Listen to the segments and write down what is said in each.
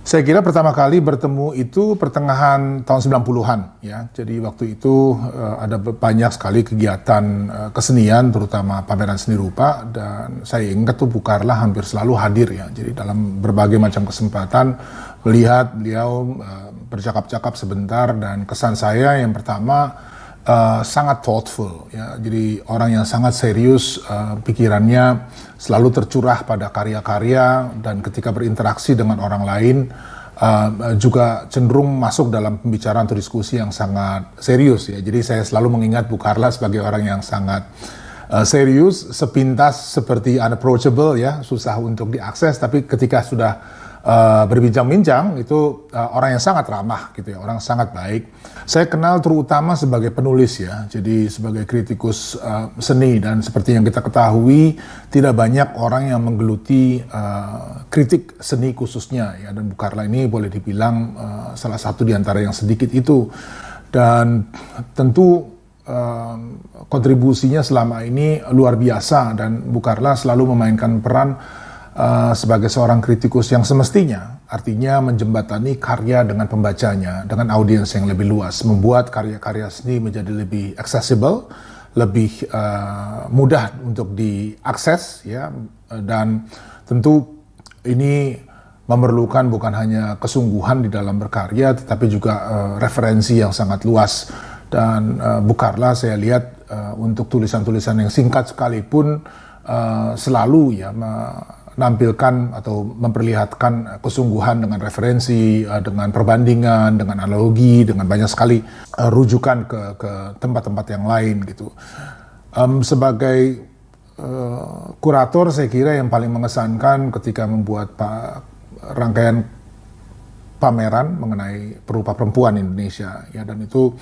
Saya kira pertama kali bertemu itu pertengahan tahun 90-an ya. Jadi waktu itu ada banyak sekali kegiatan kesenian, terutama pameran seni rupa, dan saya ingat tuh Bu Carla hampir selalu hadir ya. Jadi dalam berbagai macam kesempatan melihat beliau bercakap-cakap sebentar, dan kesan saya yang pertama sangat thoughtful ya. Jadi orang yang sangat serius, pikirannya selalu tercurah pada karya-karya, dan ketika berinteraksi dengan orang lain juga cenderung masuk dalam pembicaraan atau diskusi yang sangat serius ya. Jadi saya selalu mengingat Bu Carla sebagai orang yang sangat serius, sepintas seperti unapproachable ya, susah untuk diakses, tapi ketika sudah berbincang-bincang itu orang yang sangat ramah gitu ya, orang sangat baik. Saya kenal terutama sebagai penulis ya, jadi sebagai kritikus seni, dan seperti yang kita ketahui tidak banyak orang yang menggeluti kritik seni khususnya ya, dan Bu Carla ini boleh dibilang salah satu di antara yang sedikit itu. Dan tentu kontribusinya selama ini luar biasa, dan Bu Carla selalu memainkan peran sebagai seorang kritikus yang semestinya, artinya menjembatani karya dengan pembacanya, dengan audiens yang lebih luas, membuat karya-karya seni menjadi lebih accessible, lebih mudah untuk diakses ya, dan tentu ini memerlukan bukan hanya kesungguhan di dalam berkarya, tetapi juga referensi yang sangat luas. Dan Bu Carla saya lihat untuk tulisan-tulisan yang singkat sekalipun selalu ya menampilkan atau memperlihatkan kesungguhan dengan referensi, dengan perbandingan, dengan analogi, dengan banyak sekali rujukan ke tempat-tempat yang lain gitu. Sebagai kurator, saya kira yang paling mengesankan ketika membuat rangkaian pameran mengenai perupa perempuan Indonesia ya, dan itu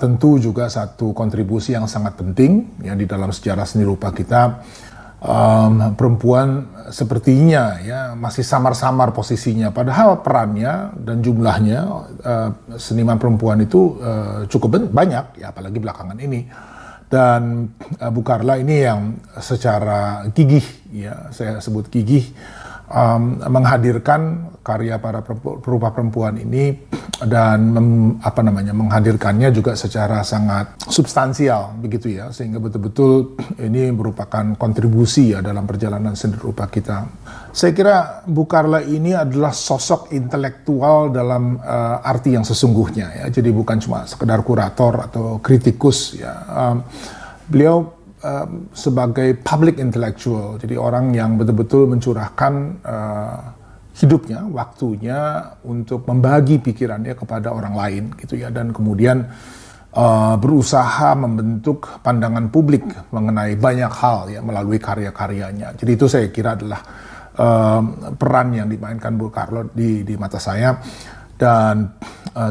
tentu juga satu kontribusi yang sangat penting ya di dalam sejarah seni rupa kita. Perempuan sepertinya ya masih samar-samar posisinya, padahal perannya dan jumlahnya seniman perempuan itu cukup banyak ya, apalagi belakangan ini. Dan Bu Carla ini yang secara gigih ya, saya sebut gigih, menghadirkan karya para perupa perempuan ini, dan menghadirkannya juga secara sangat substansial begitu ya, sehingga betul-betul ini merupakan kontribusi ya dalam perjalanan seni rupa kita. Saya kira Bu Carla ini adalah sosok intelektual dalam arti yang sesungguhnya ya, jadi bukan cuma sekedar kurator atau kritikus ya. Beliau sebagai public intellectual, jadi orang yang betul-betul mencurahkan hidupnya, waktunya untuk membagi pikirannya kepada orang lain gitu ya, dan kemudian berusaha membentuk pandangan publik mengenai banyak hal ya melalui karya-karyanya. Jadi itu saya kira adalah peran yang dimainkan Bu Carla di mata saya, dan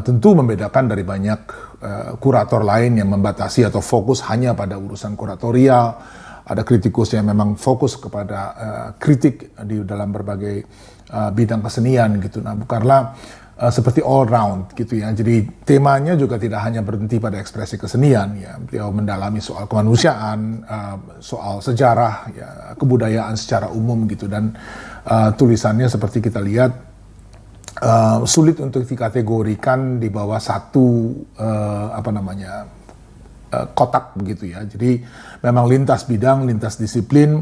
tentu membedakan dari banyak kurator lain yang membatasi atau fokus hanya pada urusan kuratorial. Ada kritikus yang memang fokus kepada kritik di dalam berbagai bidang kesenian gitu. Nah, Bu Carla seperti all round gitu ya. Jadi temanya juga tidak hanya berhenti pada ekspresi kesenian ya. Beliau mendalami soal kemanusiaan, soal sejarah ya, kebudayaan secara umum gitu, dan tulisannya seperti kita lihat sulit untuk dikategorikan di bawah satu kotak begitu ya. Jadi memang lintas bidang, lintas disiplin,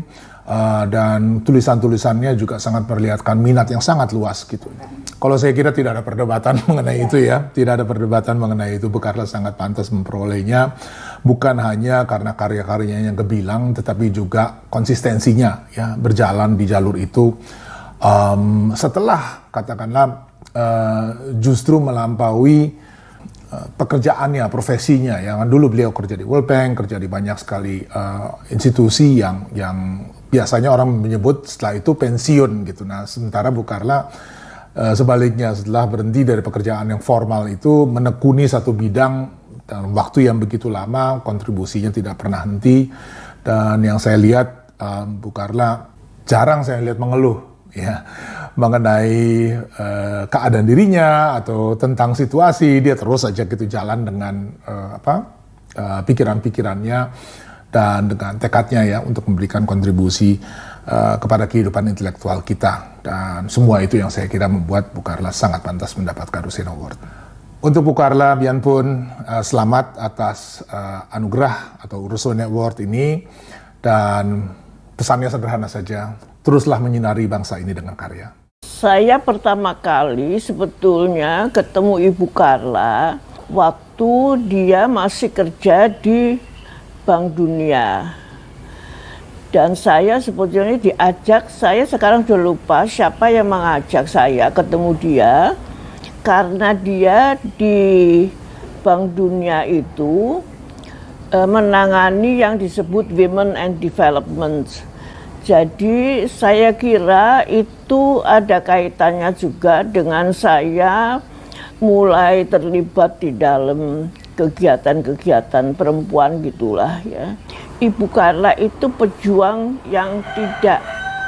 dan tulisan-tulisannya juga sangat memperlihatkan minat yang sangat luas gitu. Kalau saya kira tidak ada perdebatan mengenai itu ya, tidak ada perdebatan mengenai itu. Bu Carla sangat pantas memperolehnya, bukan hanya karena karya-karyanya yang kebilang, tetapi juga konsistensinya ya berjalan di jalur itu. Setelah katakanlah justru melampaui pekerjaannya, profesinya, yang dulu beliau kerja di World Bank, kerja di banyak sekali institusi yang biasanya orang menyebut setelah itu pensiun gitu. Nah, sementara Bu Carla sebaliknya, setelah berhenti dari pekerjaan yang formal itu menekuni satu bidang dalam waktu yang begitu lama, kontribusinya tidak pernah henti. Dan yang saya lihat Bu Carla jarang saya lihat mengeluh ya mengenai keadaan dirinya atau tentang situasi. Dia terus saja gitu jalan dengan pikiran-pikirannya dan dengan tekadnya ya untuk memberikan kontribusi kepada kehidupan intelektual kita. Dan semua itu yang saya kira membuat Bu Carla sangat pantas mendapatkan Rosen Award. Untuk Bu Carla, biarpun selamat atas anugerah atau Rosen Award ini, dan pesannya sederhana saja, teruslah menyinari bangsa ini dengan karya. Saya pertama kali sebetulnya ketemu Ibu Carla waktu dia masih kerja di Bank Dunia. Dan saya sebetulnya diajak, saya sekarang sudah lupa siapa yang mengajak saya ketemu dia. Karena dia di Bank Dunia itu menangani yang disebut Women and Development. Jadi saya kira itu ada kaitannya juga dengan saya mulai terlibat di dalam kegiatan-kegiatan perempuan gitulah ya. Ibu Carla itu pejuang yang tidak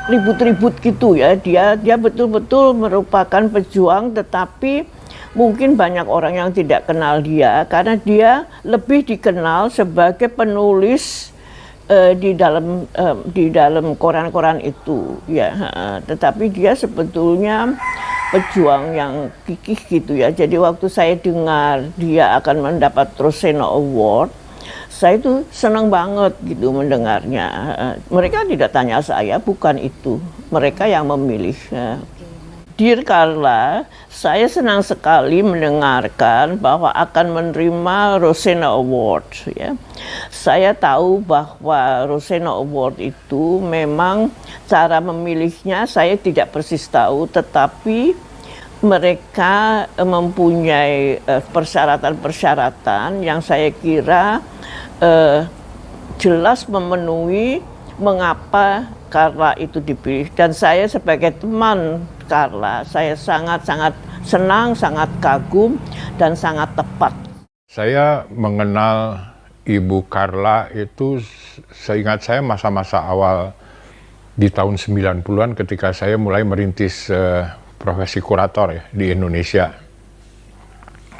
ribut-ribut gitu ya. Dia betul-betul merupakan pejuang, tetapi mungkin banyak orang yang tidak kenal dia karena dia lebih dikenal sebagai penulis di dalam koran-koran itu ya. Tetapi dia sebetulnya pejuang yang gigih gitu ya. Jadi waktu saya dengar dia akan mendapat Rosena Award, saya itu senang banget gitu mendengarnya. Mereka tidak tanya saya, bukan itu. Mereka yang memilih. Dear Carla, saya senang sekali mendengarkan bahwa akan menerima Rosena Award. Ya. Saya tahu bahwa Rosena Award itu memang cara memilihnya saya tidak persis tahu, tetapi mereka mempunyai persyaratan-persyaratan yang saya kira jelas memenuhi mengapa Carla itu dipilih. Dan saya sebagai teman Carla, saya sangat-sangat senang, sangat kagum, dan sangat tepat. Saya mengenal Ibu Carla itu seingat saya masa-masa awal di tahun 90-an ketika saya mulai merintis profesi kurator ya, di Indonesia.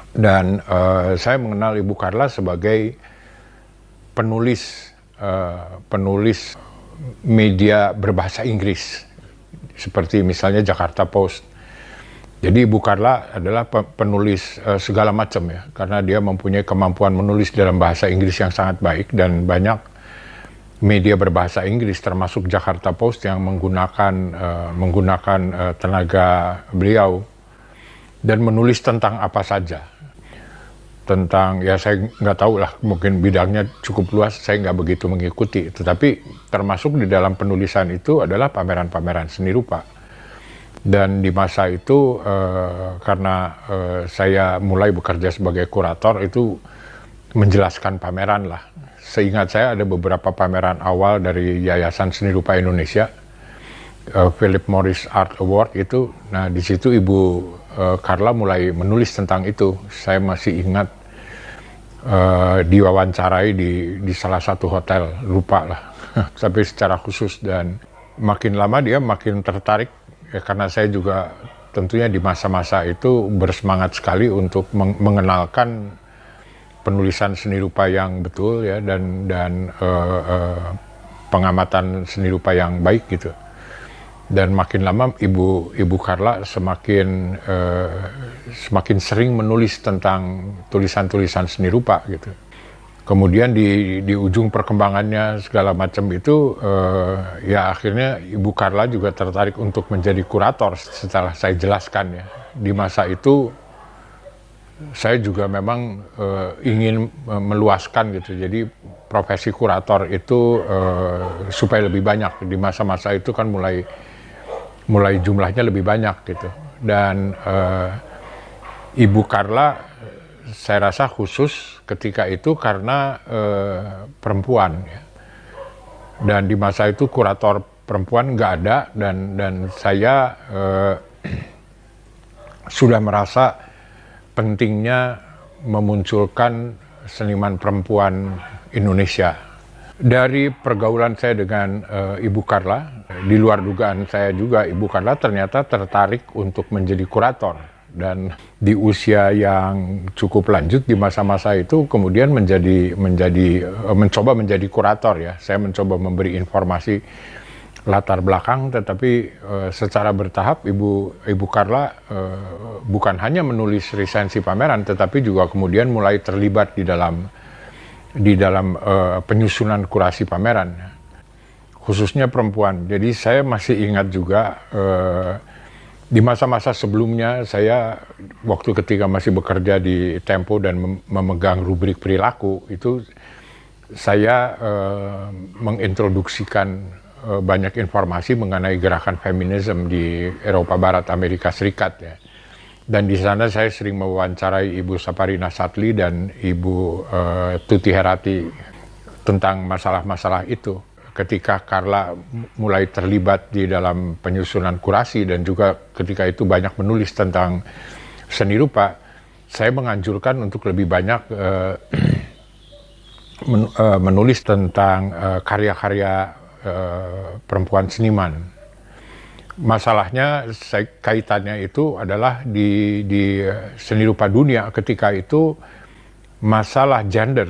Dan saya mengenal Ibu Carla sebagai penulis media berbahasa Inggris, seperti misalnya Jakarta Post. Jadi Ibu Carla adalah penulis segala macam ya, karena dia mempunyai kemampuan menulis dalam bahasa Inggris yang sangat baik, dan banyak media berbahasa Inggris termasuk Jakarta Post yang menggunakan tenaga beliau dan menulis tentang apa saja. Tentang, ya saya nggak tahu lah, mungkin bidangnya cukup luas, saya nggak begitu mengikuti. Tetapi termasuk di dalam penulisan itu adalah pameran-pameran seni rupa. Dan di masa itu, karena saya mulai bekerja sebagai kurator, itu menjelaskan pameran lah. Seingat saya ada beberapa pameran awal dari Yayasan Seni Rupa Indonesia, Philip Morris Art Award itu. Nah di situ Ibu Carla mulai menulis tentang itu. Saya masih ingat diwawancarai di salah satu hotel, lupa lah, tapi secara khusus. Dan makin lama dia makin tertarik ya, karena saya juga tentunya di masa-masa itu bersemangat sekali untuk mengenalkan penulisan seni rupa yang betul ya, dan pengamatan seni rupa yang baik gitu. Dan makin lama Ibu Carla semakin sering menulis tentang tulisan-tulisan seni rupa gitu. Kemudian di ujung perkembangannya segala macam itu, ya akhirnya Ibu Carla juga tertarik untuk menjadi kurator setelah saya jelaskan ya. Di masa itu saya juga memang ingin meluaskan gitu. Jadi profesi kurator itu supaya lebih banyak. Di masa-masa itu kan mulai jumlahnya lebih banyak gitu. Dan Ibu Carla saya rasa khusus ketika itu karena perempuan ya. Dan di masa itu kurator perempuan nggak ada, dan saya sudah merasa pentingnya memunculkan seniman perempuan Indonesia. Dari pergaulan saya dengan Ibu Carla, di luar dugaan saya juga, Ibu Carla ternyata tertarik untuk menjadi kurator. Dan di usia yang cukup lanjut di masa-masa itu kemudian mencoba menjadi kurator ya. Saya mencoba memberi informasi latar belakang, tetapi secara bertahap Ibu Carla bukan hanya menulis resensi pameran, tetapi juga kemudian mulai terlibat di dalam penyusunan kurasi pameran, khususnya perempuan. Jadi saya masih ingat juga di masa-masa sebelumnya saya waktu ketika masih bekerja di Tempo dan memegang rubrik perilaku itu saya mengintroduksikan banyak informasi mengenai gerakan feminisme di Eropa Barat, Amerika Serikat ya. Dan di sana saya sering mewawancarai Ibu Saparina Satli dan Ibu Tuti Herati tentang masalah-masalah itu. Ketika Carla mulai terlibat di dalam penyusunan kurasi dan juga ketika itu banyak menulis tentang seni rupa, saya menganjurkan untuk lebih banyak menulis tentang karya-karya perempuan seniman. Masalahnya kaitannya itu adalah di seni rupa dunia ketika itu masalah gender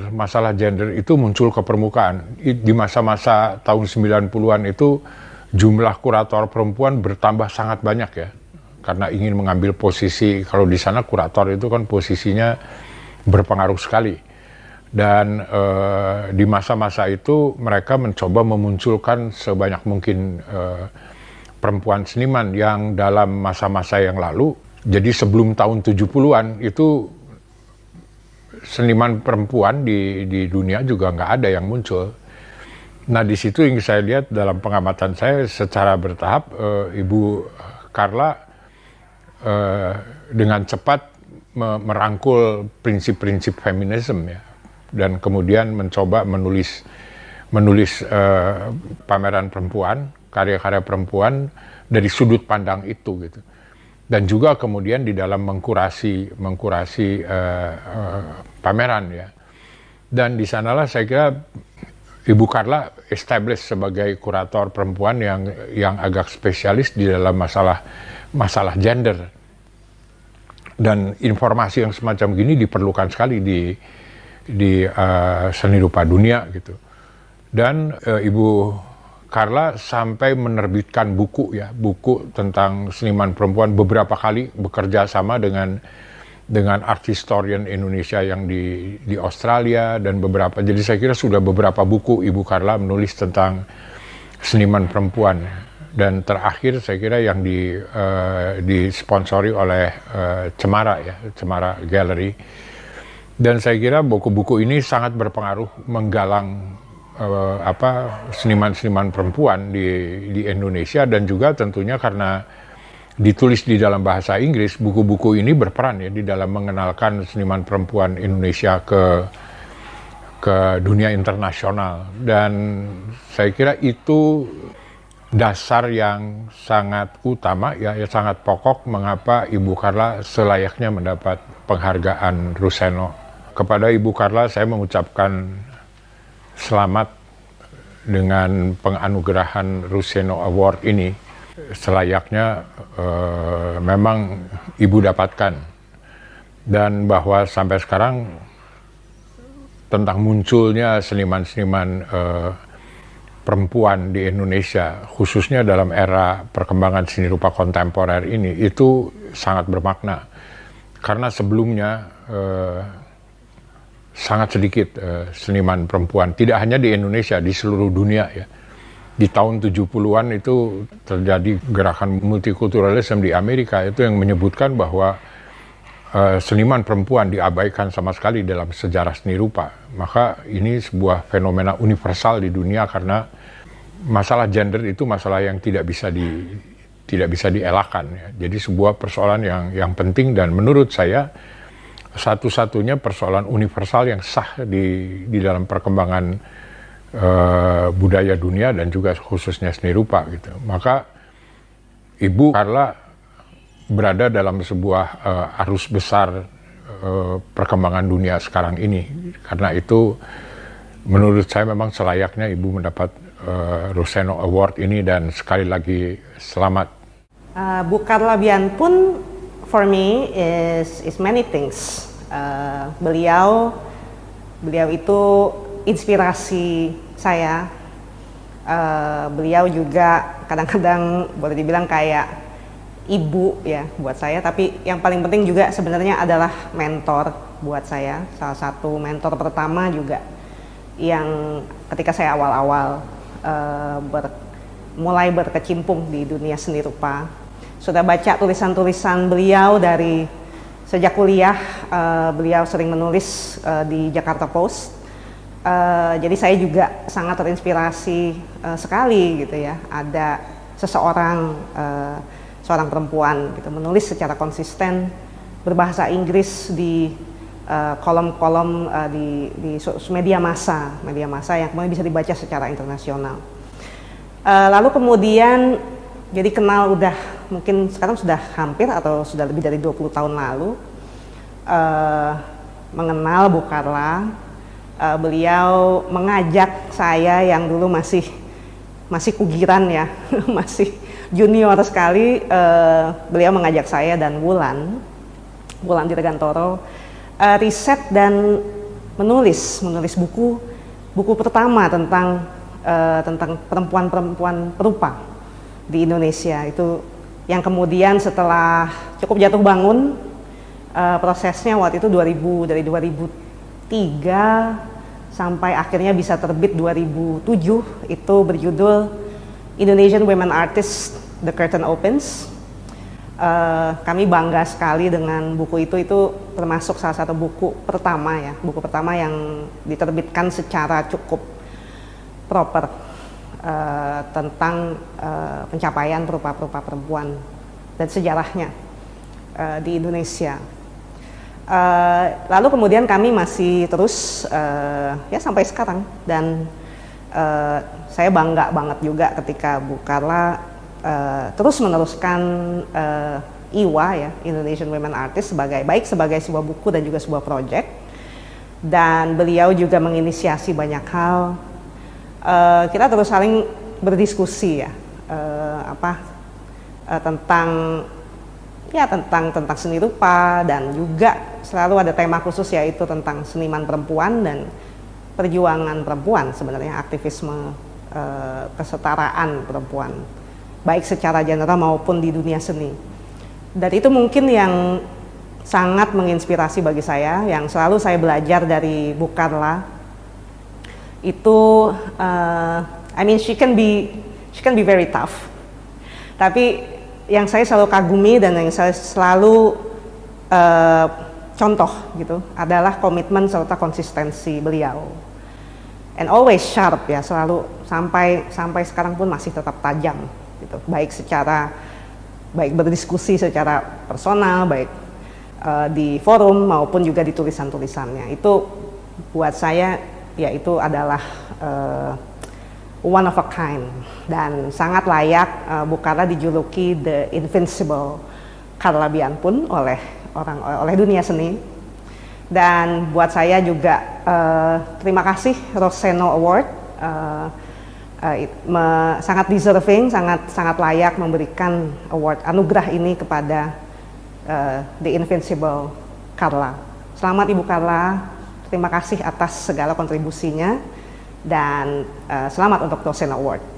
itu muncul ke permukaan. Di masa-masa tahun 90-an itu jumlah kurator perempuan bertambah sangat banyak ya. Karena ingin mengambil posisi, kalau di sana kurator itu kan posisinya berpengaruh sekali. Dan di masa-masa itu mereka mencoba memunculkan sebanyak mungkin perempuan seniman yang dalam masa-masa yang lalu, jadi sebelum tahun 70-an itu seniman perempuan di dunia juga nggak ada yang muncul. Nah di situ yang saya lihat dalam pengamatan saya secara bertahap Ibu Carla dengan cepat merangkul prinsip-prinsip feminisme ya. Dan kemudian mencoba menulis pameran perempuan, karya-karya perempuan dari sudut pandang itu gitu. Dan juga kemudian di dalam mengkurasi pameran ya. Dan di sanalah saya kira Ibu Carla establish sebagai kurator perempuan yang agak spesialis di dalam masalah gender. Dan informasi yang semacam gini diperlukan sekali di seni rupa dunia gitu. Dan Ibu Carla sampai menerbitkan buku tentang seniman perempuan beberapa kali bekerja sama dengan art historian Indonesia yang di Australia dan beberapa. Jadi saya kira sudah beberapa buku Ibu Carla menulis tentang seniman perempuan. Dan terakhir saya kira yang disponsori oleh Cemara Gallery. Dan saya kira buku-buku ini sangat berpengaruh menggalang seniman-seniman perempuan di Indonesia, dan juga tentunya karena ditulis di dalam bahasa Inggris, buku-buku ini berperan ya di dalam mengenalkan seniman perempuan Indonesia ke dunia internasional. Dan saya kira itu dasar yang sangat utama ya sangat pokok mengapa Ibu Carla selayaknya mendapat penghargaan Ruseno. Kepada Ibu Carla saya mengucapkan selamat dengan penganugerahan Ruseno Award ini. Selayaknya memang Ibu dapatkan. Dan bahwa sampai sekarang tentang munculnya seniman-seniman perempuan di Indonesia, khususnya dalam era perkembangan seni rupa kontemporer ini, itu sangat bermakna. Karena sebelumnya sangat sedikit seniman perempuan, tidak hanya di Indonesia, di seluruh dunia ya. Di tahun 70-an itu terjadi gerakan multikulturalisme di Amerika itu yang menyebutkan bahwa seniman perempuan diabaikan sama sekali dalam sejarah seni rupa. Maka ini sebuah fenomena universal di dunia karena masalah gender itu masalah yang tidak bisa dielakkan ya. Jadi sebuah persoalan yang penting, dan menurut saya satu-satunya persoalan universal yang sah di dalam perkembangan budaya dunia dan juga khususnya seni rupa gitu. Maka Ibu Carla berada dalam sebuah arus besar perkembangan dunia sekarang ini. Karena itu menurut saya memang selayaknya Ibu mendapat Ruseno Award ini, dan sekali lagi selamat. Bu Carla Bian pun for me is many things. Beliau itu inspirasi saya Beliau juga kadang-kadang boleh dibilang kayak ibu ya buat saya, tapi yang paling penting juga sebenarnya adalah mentor buat saya. Salah satu mentor pertama juga yang ketika saya awal-awal mulai berkecimpung di dunia seni rupa. Sudah baca tulisan-tulisan beliau dari sejak kuliah, beliau sering menulis di Jakarta Post. Jadi saya juga sangat terinspirasi sekali gitu ya. Ada seseorang, seorang perempuan gitu, menulis secara konsisten berbahasa Inggris di kolom-kolom di media massa yang kemudian bisa dibaca secara internasional. Lalu kemudian jadi kenal udah mungkin sekarang sudah hampir atau sudah lebih dari 20 tahun lalu, mengenal Bu Carla. Beliau mengajak saya yang dulu masih kugiran ya, masih junior sekali. Beliau mengajak saya dan Wulan Dirgantoro riset dan menulis buku pertama tentang perempuan-perempuan perupa di Indonesia, itu yang kemudian setelah cukup jatuh bangun, prosesnya waktu itu dari 2003 sampai akhirnya bisa terbit 2007, itu berjudul Indonesian Women Artists, The Curtain Opens. Kami bangga sekali dengan buku itu termasuk salah satu buku pertama yang diterbitkan secara cukup proper tentang pencapaian perupa-perupa perempuan dan sejarahnya di Indonesia. Lalu kemudian kami masih terus ya sampai sekarang, dan saya bangga banget juga ketika Bu Carla terus meneruskan IWA ya, Indonesian Women Artists, baik sebagai sebuah buku dan juga sebuah project, dan beliau juga menginisiasi banyak hal. Kita terus saling berdiskusi ya, tentang seni rupa, dan juga selalu ada tema khusus yaitu tentang seniman perempuan dan perjuangan perempuan, sebenarnya aktivisme kesetaraan perempuan baik secara general maupun di dunia seni. Dan itu mungkin yang sangat menginspirasi bagi saya, yang selalu saya belajar dari Bu Carla. Itu she can be very tough, tapi yang saya selalu kagumi dan yang saya selalu contoh gitu adalah komitmen serta konsistensi beliau, and always sharp ya, selalu sampai sekarang pun masih tetap tajam gitu, baik berdiskusi secara personal, baik di forum maupun juga di tulisan-tulisannya. Itu buat saya ya, itu adalah one of a kind, dan sangat layak Bu Carla dijuluki The Invincible Carla Bianpun oleh dunia seni. Dan buat saya juga terima kasih Roseno Award, sangat deserving, sangat layak memberikan award anugerah ini kepada The Invincible Carla. Selamat Ibu Carla, terima kasih atas segala kontribusinya, dan selamat untuk Roseno Award.